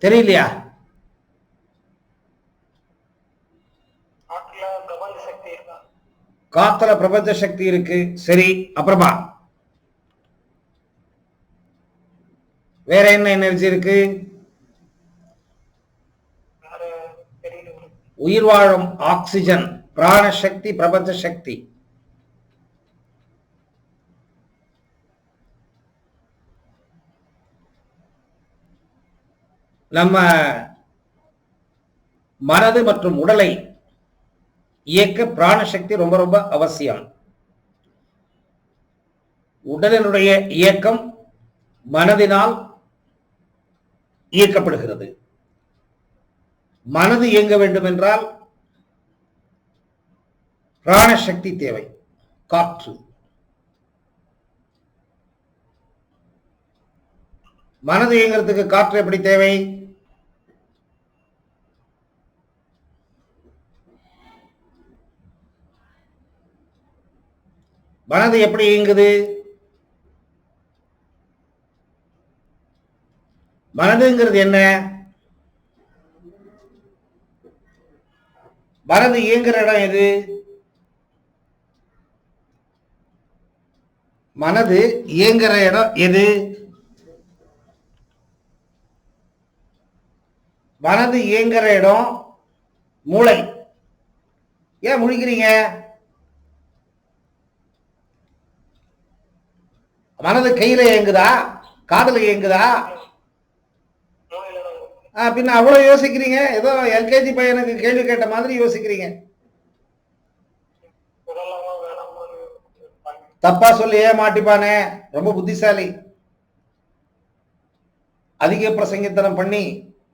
தெரியலையா? காத்துல பிரபஞ்ச சக்தி இருக்கு. சரி, அப்புறமா வேற என்ன எனர்ஜி இருக்கு? உயிர் வாழும் ஆக்சிஜன், பிராண சக்தி, பிரபஞ்ச சக்தி. நம்ம மனது மற்றும் உடலை இயக்க பிராணசக்தி ரொம்ப ரொம்ப அவசியம். உடலினுடைய இயக்கம் மனதினால் இயக்கப்படுகிறது. மனது இயங்க வேண்டும் என்றால் பிராணசக்தி தேவை, காற்று. மனது இயங்குறதுக்கு காற்று எப்படி தேவை? மனது எப்படி இயங்குது? மனதுங்கிறது என்ன? மனது இயங்குற இடம் எது? மனது இயங்குற இடம் எது? மனது இயங்குற இடம் மூளை. ஏன் முழிக்கிறீங்க? மனது கையில இயங்குதா, காதுல இயங்குதா? பின்ன அவ்வளவு யோசிக்கிறீங்க? ஏதோ எல்கேஜி பையனுக்கு கேள்வி கேட்ட மாதிரி யோசிக்கிறீங்க. தப்பா சொல்லி ஏமாட்டிப்பானே, ரொம்ப புத்திசாலி. அதிக பிரசங்கித்தனம் பண்ணி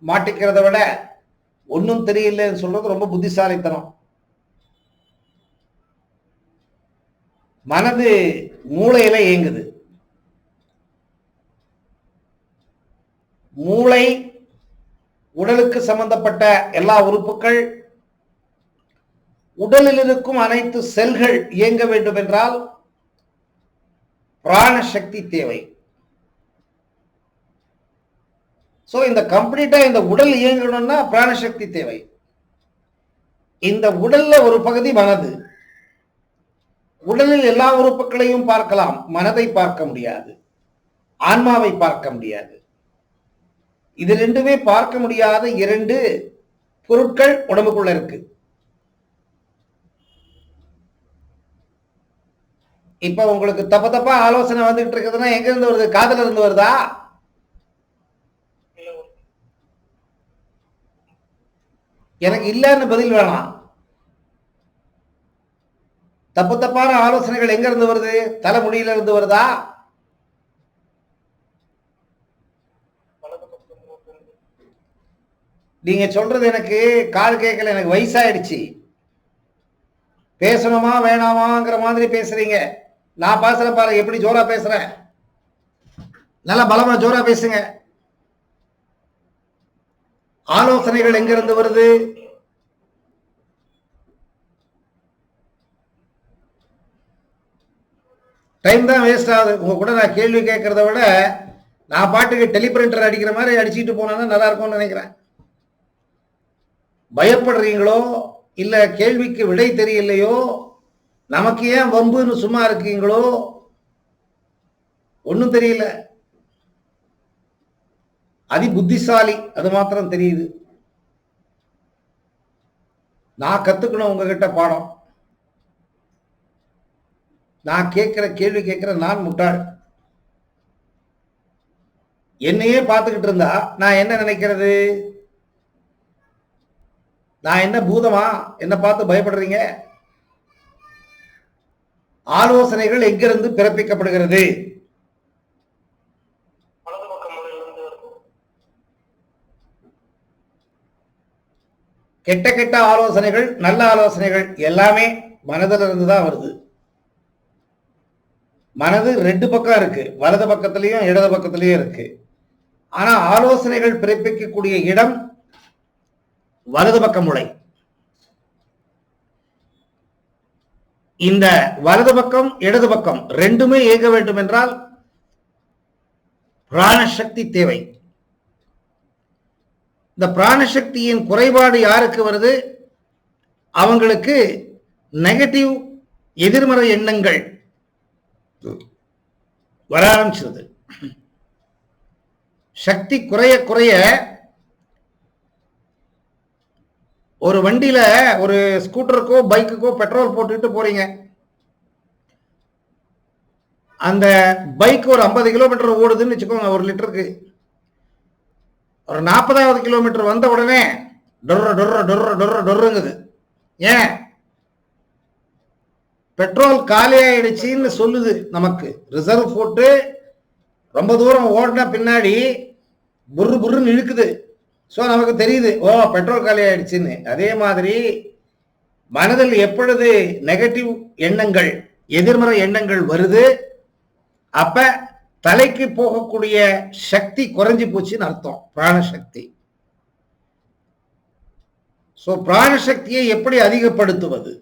மாட்டிக்கிறத விட ஒன்னும் தெரியலன்னு சொல்றது ரொம்ப புத்திசாலித்தனம். மனது மூளையில இயங்குது. மூளை, உடலுக்கு சம்பந்தப்பட்ட எல்லா உறுப்புகள், உடலில் இருக்கும் அனைத்து செல்கள் இயங்க வேண்டும் என்றால் பிராணசக்தி தேவை. சோ இந்த கம்ப்ளீட்டா இந்த உடல் இயங்கணும்னா பிராணசக்தி தேவை. இந்த உடல்ல ஒரு பகுதி மனது. உடலில் எல்லா உறுப்புகளையும் பார்க்கலாம், மனதை பார்க்க முடியாது, ஆன்மாவை பார்க்க முடியாது. இது ரெண்டுமே பார்க்க முடியாத இரண்டு பொருட்கள் உடம்புக்குள்ள இருக்கு. இப்ப உங்களுக்கு தப்பா ஆலோசனை வந்துட்டு இருக்குதுன்னா எங்க இருந்து வருது? காதுல இருந்து வருதா? எனக்கு இல்லன்னு பதில் வேணாம். தப்பான ஆலோசனைகள் எங்க இருந்து வருது? தலைமுடியில இருந்து வருதா? நீங்க சொல்றது எனக்கு காது கேட்கல, எனக்கு வயசாயிடுச்சு. பேசணுமா வேணாமாங்கிற மாதிரி பேசுறீங்க. நான் பேசுற பாரு, எப்படி ஜோரா பேசுறேன். நல்லா பலமா ஜோரா பேசுங்க. ஆலோசனைகள் எங்க இருந்து வருது? டைம் தான் வேஸ்ட் ஆகுது. உங்க கூட நான் கேள்வி கேட்கறத விட நான் பாட்டுக்கு டெலிபிரிண்டர் அடிக்கிற மாதிரி அடிச்சுட்டு போனா நல்லா இருக்கும்னு நினைக்கிறேன். பயப்படுறீங்களோ இல்ல கேள்விக்கு விடை தெரியலையோ, நமக்கு ஏன் வம்புன்னு சும்மா இருக்கீங்களோ, ஒன்னும் தெரியல. அதி புத்திசாலி, அது மாத்திரம் தெரியுது. நான் கத்துக்கணும் உங்ககிட்ட பாடம். நான் கேட்கிற கேள்வி கேட்கிற நான் முட்டாள். என்னையே பார்த்துக்கிட்டு இருந்தா நான் என்ன நினைக்கிறது? நான் என்ன பூதமா? என்ன பார்த்து பயப்படுறீங்க? ஆலோசனைகள் எங்கிருந்து பிறப்பிக்கப்படுகிறது? கெட்ட ஆலோசனைகள், நல்ல ஆலோசனைகள் எல்லாமே மனதில் இருந்து தான் வருது. மனது ரெண்டு பக்கம் இருக்கு, வலது பக்கத்திலையும் இடது பக்கத்திலையும் இருக்கு. ஆனா ஆலோசனைகள் பிறப்பிக்கக்கூடிய இடம் வலது பக்க மூளை. இந்த வலது பக்கம் இடது பக்கம் ரெண்டுமே இயங்க வேண்டும் என்றால் பிராணசக்தி தேவை. இந்த பிராணசக்தியின் குறைபாடு யாருக்கு வருது? அவங்களுக்கு நெகட்டிவ் எதிர்மறை எண்ணங்கள் வர ஆரம்பிச்சிருது. சக்தி குறைய குறைய ஒரு வண்டியில ஒரு ஸ்கூட்டருக்கோ பைக்குக்கோ பெட்ரோல் போட்டுட்டு போறீங்க. அந்த பைக் ஒரு 50 கிலோமீட்டர் ஓடுதுன்னு வச்சுக்கோங்க, ஒரு லிட்டருக்கு. ஒரு 40வது கிலோமீட்டர் வந்த உடனே டொர்ர டொர்ர டொர்ர டொர்ர டொர்ருங்குது. ஏன்? பெட்ரோல் காலி ஆயிடுச்சின்னு சொல்லுது நமக்கு. ரிசர்வ் போட்டு ரொம்ப தூரம் ஓடின பின்னாடி புர்ரு புர்ருன்னு இழுக்குது. ஸோ நமக்கு தெரியுது, ஓ பெட்ரோல் காலி ஆயிடுச்சுன்னு. அதே மாதிரி மனதில் எப்பொழுது நெகட்டிவ் எண்ணங்கள், எதிர்மறை எண்ணங்கள் வருது, அப்ப தலைக்கு போகக்கூடிய சக்தி குறைஞ்சு போச்சுன்னு அர்த்தம், பிராணசக்தி. சோ பிராணசக்தியை எப்படி அதிகப்படுத்துவது?